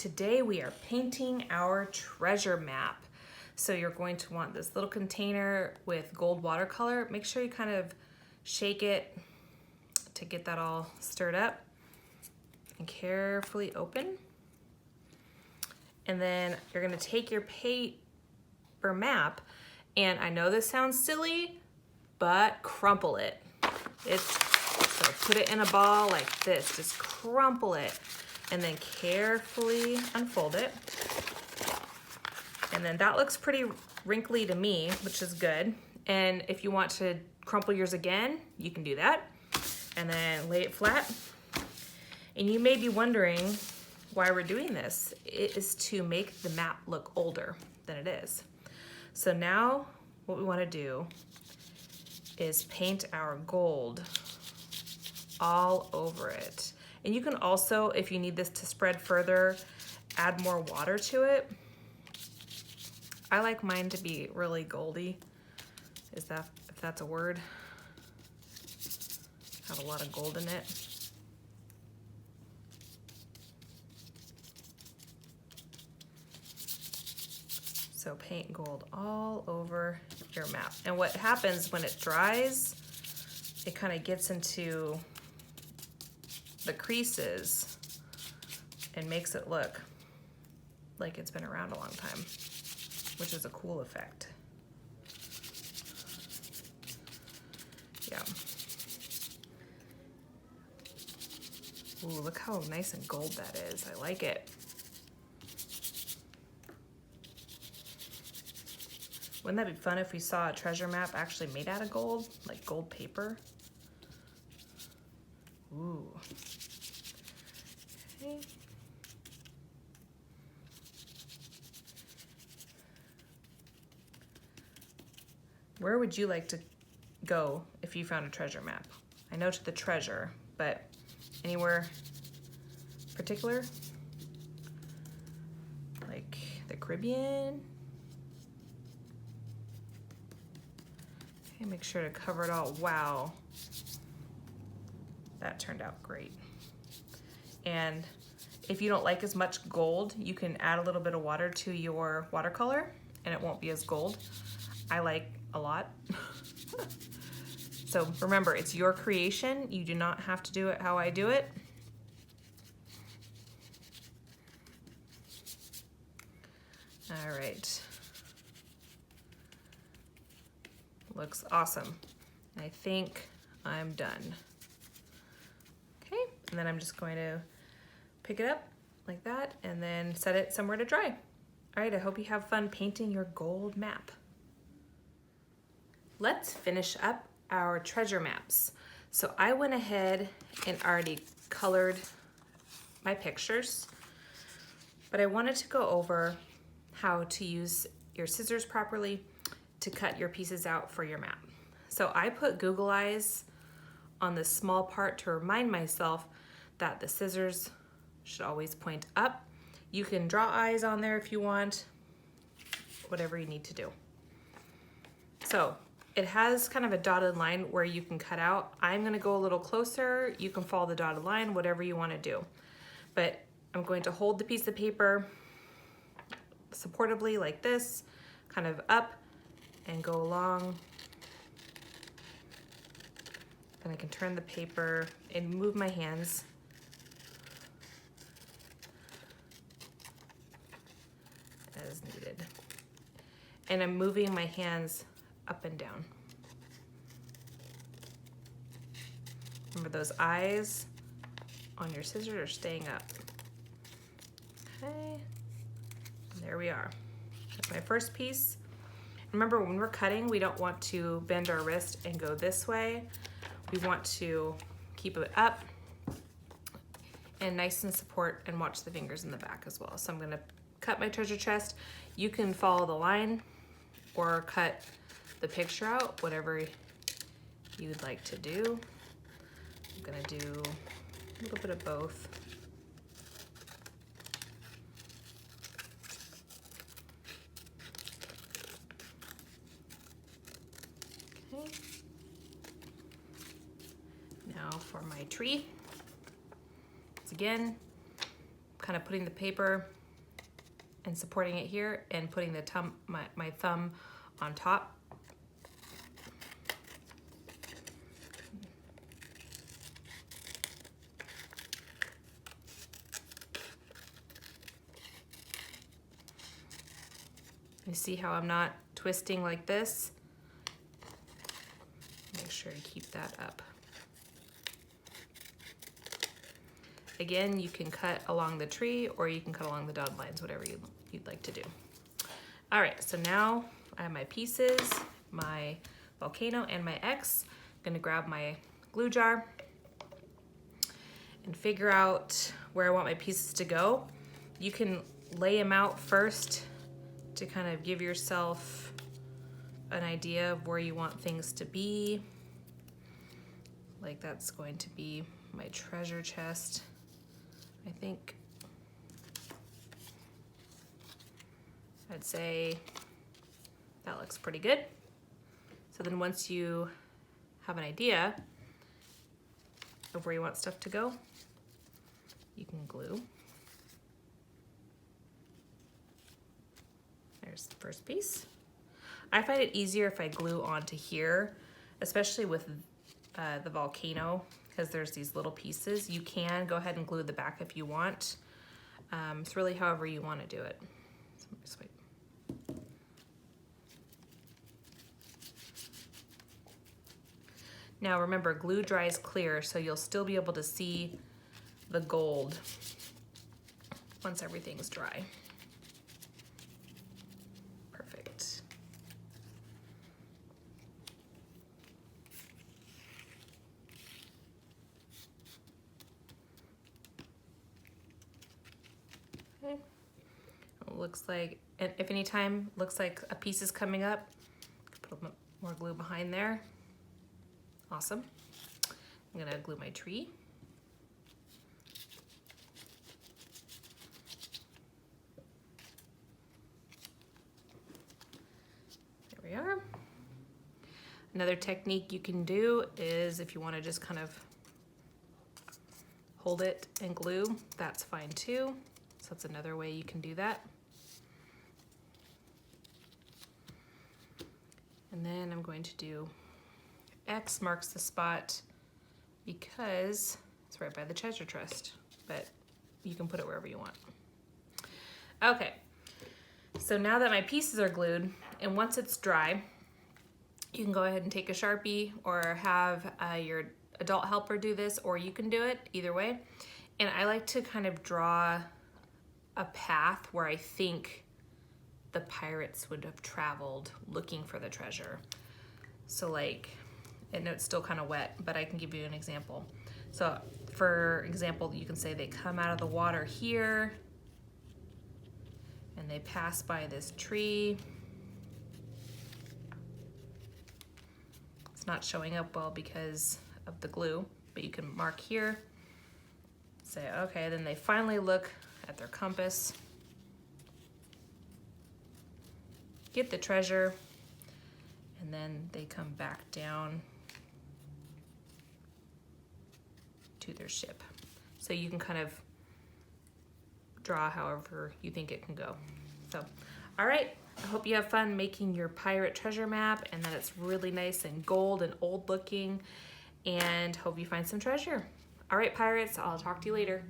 today we are painting our treasure map. So you're going to want this little container with gold watercolor. Make sure you kind of shake it to get that all stirred up and carefully open. And then you're gonna take your paper map, and I know this sounds silly, but crumple it. So put it in a ball like this, just crumple it, and then carefully unfold it. And then that looks pretty wrinkly to me, which is good. And if you want to crumple yours again, you can do that. And then lay it flat. And you may be wondering why we're doing this. It is to make the map look older than it is. So now what we want to do is paint our gold all over it. And you can also, if you need this to spread further, add more water to it. I like mine to be really goldy. If that's a word? Have a lot of gold in it. So paint gold all over your map. And what happens when it dries, it kind of gets into the creases and makes it look like it's been around a long time, which is a cool effect. Yeah. Ooh, look how nice and gold that is. I like it. Wouldn't that be fun if we saw a treasure map actually made out of gold, like gold paper? Ooh. Okay. Where would you like to go if you found a treasure map? I know to the treasure, but anywhere particular? Like the Caribbean? Okay, make sure to cover it all. Wow. That turned out great. And if you don't like as much gold, you can add a little bit of water to your watercolor and it won't be as gold. I like a lot. So remember, it's your creation. You do not have to do it how I do it. All right. Looks awesome. I think I'm done. Okay, and then I'm just going to pick it up like that and then set it somewhere to dry. All right, I hope you have fun painting your gold map. Let's finish up our treasure maps. So I went ahead and already colored my pictures, but I wanted to go over how to use your scissors properly to cut your pieces out for your map. So I put Google eyes on the small part to remind myself that the scissors should always point up. You can draw eyes on there if you want, whatever you need to do. So it has kind of a dotted line where you can cut out. I'm gonna go a little closer. You can follow the dotted line, whatever you wanna do. But I'm going to hold the piece of paper supportively like this, kind of up and go along. And I can turn the paper and move my hands as needed. And I'm moving my hands up and down. Remember, those eyes on your scissors are staying up. Okay, and there we are. That's my first piece. Remember, when we're cutting, we don't want to bend our wrist and go this way. We want to keep it up and nice and support and watch the fingers in the back as well. So I'm gonna cut my treasure chest. You can follow the line or cut the picture out, whatever you would like to do. I'm gonna do a little bit of both. Okay. Now for my tree. Once again, kind of putting the paper and supporting it here and putting the my thumb on top. You see how I'm not twisting like this? Make sure you keep that up. Again, you can cut along the tree or you can cut along the dotted lines, whatever you'd like to do. All right, so now I have my pieces, my volcano and my X. I'm gonna grab my glue jar and figure out where I want my pieces to go. You can lay them out first to kind of give yourself an idea of where you want things to be. Like that's going to be my treasure chest. I think I'd say that looks pretty good. So then once you have an idea of where you want stuff to go, you can glue. There's the first piece. I find it easier if I glue onto here, especially with the volcano, because there's these little pieces. You can go ahead and glue the back if you want. It's really however you want to do it. So just wait. Now remember, glue dries clear, so you'll still be able to see the gold once everything's dry. Perfect. Okay. It looks like, and if any time looks like a piece is coming up, put a bit more glue behind there. Awesome. I'm gonna glue my tree. There we are. Another technique you can do is if you want to just kind of hold it and glue, that's fine too. So that's another way you can do that. And then I'm going to do X marks the spot because it's right by the treasure chest, but you can put it wherever you want. Okay, so now that my pieces are glued, and once it's dry, you can go ahead and take a Sharpie or have your adult helper do this, or you can do it either way. And I like to kind of draw a path where I think the pirates would have traveled looking for the treasure. So like, and it's still kind of wet, but I can give you an example. So for example, you can say they come out of the water here and they pass by this tree. It's not showing up well because of the glue, but you can mark here, say, okay, then they finally look at their compass, get the treasure, and then they come back down to their ship. So you can kind of draw however you think it can go. So, all right, I hope you have fun making your pirate treasure map and that it's really nice and gold and old looking, and hope you find some treasure. All right, pirates, I'll talk to you later.